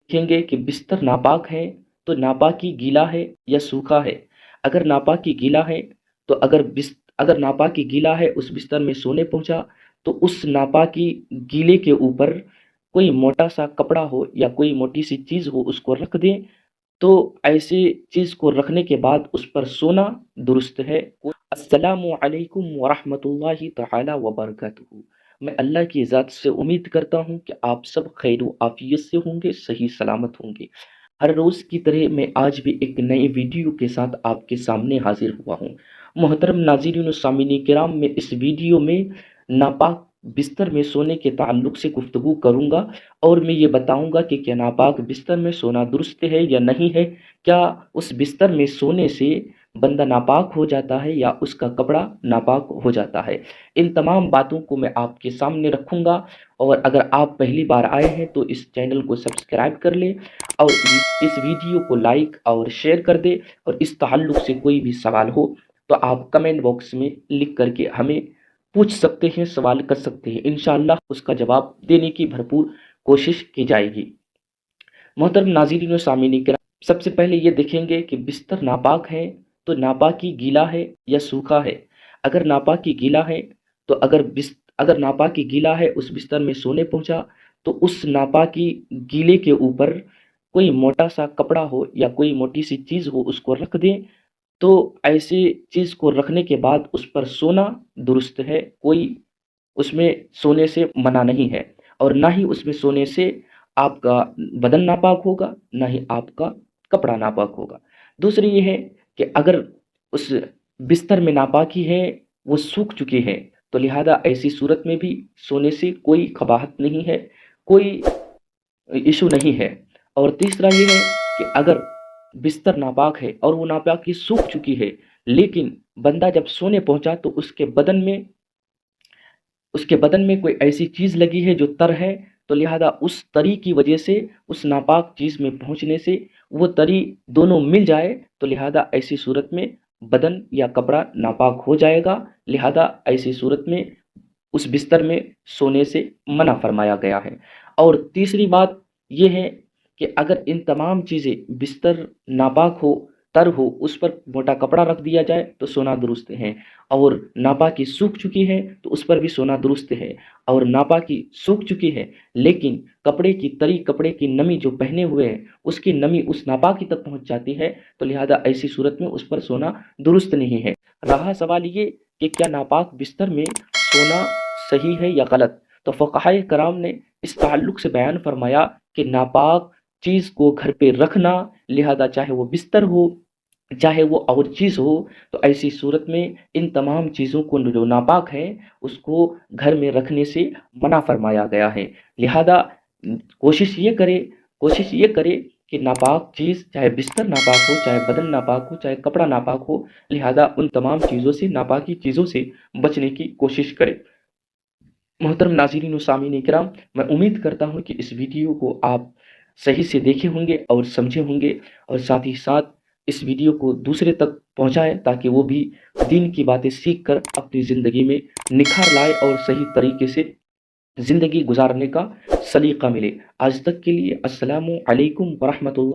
देखेंगे कि बिस्तर नापाक है तो नापाकी गीला है या सूखा है। अगर नापाकी गीला है तो अगर नापाकी गीला है उस बिस्तर में सोने पहुंचा तो उस नापाकी गीले के ऊपर कोई मोटा सा कपड़ा हो या कोई मोटी सी चीज हो उसको रख दें। तो ऐसी चीज को रखने के बाद उस पर सोना दुरुस्त है। अस्सलामु अलैकुम वरहमतुल्लाहि तआला वबरकातुहू। मैं अल्लाह की ज़ात से उम्मीद करता हूँ कि आप सब खैर आफियत से होंगे, सही सलामत होंगे। हर रोज़ की तरह मैं आज भी एक नई वीडियो के साथ आपके सामने हाजिर हुआ हूँ। मोहतरम नाज़रीन व सामीन किराम, मैं इस वीडियो में नापाक बिस्तर में सोने के ताल्लुक से गुफ्तगू करूँगा और मैं ये बताऊँगा कि क्या नापाक बिस्तर में सोना दुरुस्त है या नहीं है। क्या उस बिस्तर में सोने से बंदा नापाक हो जाता है या उसका कपड़ा नापाक हो जाता है। इन तमाम बातों को मैं आपके सामने रखूँगा और अगर आप पहली बार आए हैं तो इस चैनल को सब्सक्राइब कर लें और इस वीडियो को लाइक और शेयर कर दें। और इस ताल्लुक से कोई भी सवाल हो तो आप कमेंट बॉक्स में लिख करके हमें पूछ सकते हैं, सवाल कर सकते हैं। इंशाअल्लाह उसका जवाब देने की भरपूर कोशिश की जाएगी। मोहतरम नाज़रीन व सामीन किराम, सबसे पहले ये देखेंगे कि बिस्तर नापाक है तो नापाकी गीला है या सूखा है। अगर नापाकी गीला है तो अगर नापाकी गीला है उस बिस्तर में सोने पहुंचा तो उस नापाकी गीले के ऊपर कोई मोटा सा कपड़ा हो या कोई मोटी सी चीज हो उसको रख दें। तो ऐसी चीज को रखने के बाद उस पर सोना दुरुस्त है। कोई उसमें सोने से मना नहीं है और ना ही उसमें सोने से आपका बदन नापाक होगा, ना ही आपका कपड़ा नापाक होगा। दूसरी ये है कि अगर उस बिस्तर में नापाकी है, वो सूख चुकी है, तो लिहाजा ऐसी सूरत में भी सोने से कोई कबाहत नहीं है, कोई इशू नहीं है। और तीसरा ये है कि अगर बिस्तर नापाक है और वो नापाकी सूख चुकी है, लेकिन बंदा जब सोने पहुंचा तो उसके बदन में कोई ऐसी चीज़ लगी है जो तर है, तो लिहाजा उस तरी की वजह से, उस नापाक चीज़ में पहुंचने से वो तरी दोनों मिल जाए, तो लिहाजा ऐसी सूरत में बदन या कपड़ा नापाक हो जाएगा। लिहाजा ऐसी सूरत में उस बिस्तर में सोने से मना फरमाया गया है। और तीसरी बात यह है कि अगर इन तमाम चीज़ें, बिस्तर नापाक हो, तर हो, उस पर मोटा कपड़ा रख दिया जाए तो सोना दुरुस्त है। और नापाकी सूख चुकी है तो उस पर भी सोना दुरुस्त है। और नापाकी सूख चुकी है लेकिन कपड़े की तरी, कपड़े की नमी जो पहने हुए है उसकी नमी उस नापाकी तक पहुंच जाती है, तो लिहाजा ऐसी सूरत में उस पर सोना दुरुस्त नहीं है। रहा सवाल ये कि क्या नापाक बिस्तर में सोना सही है या गलत, तो फ़ुक़हाए कराम ने इस ताल्लुक से बयान फरमाया कि नापाक चीज़ को घर पे रखना, लिहाजा चाहे वो बिस्तर हो, चाहे वो और चीज़ हो, तो ऐसी सूरत में इन तमाम चीज़ों को जो नापाक है उसको घर में रखने से मना फरमाया गया है। लिहाजा कोशिश ये करे कि नापाक चीज़, चाहे बिस्तर नापाक हो, चाहे बदन नापाक हो, चाहे कपड़ा नापाक हो, लिहाजा उन तमाम चीज़ों से, नापाकी चीज़ों से बचने की कोशिश करे। मोहतरम नाज़रीन व सामीन किराम, मैं उम्मीद करता हूँ कि इस वीडियो को आप सही से देखे होंगे और समझे होंगे और साथ ही साथ इस वीडियो को दूसरे तक पहुँचाएँ ताकि वो भी दीन की बातें सीख कर अपनी ज़िंदगी में निखार लाए और सही तरीके से ज़िंदगी गुजारने का सलीका मिले। आज तक के लिए अस्सलामु अलैकुम वरहमतुल्लाह।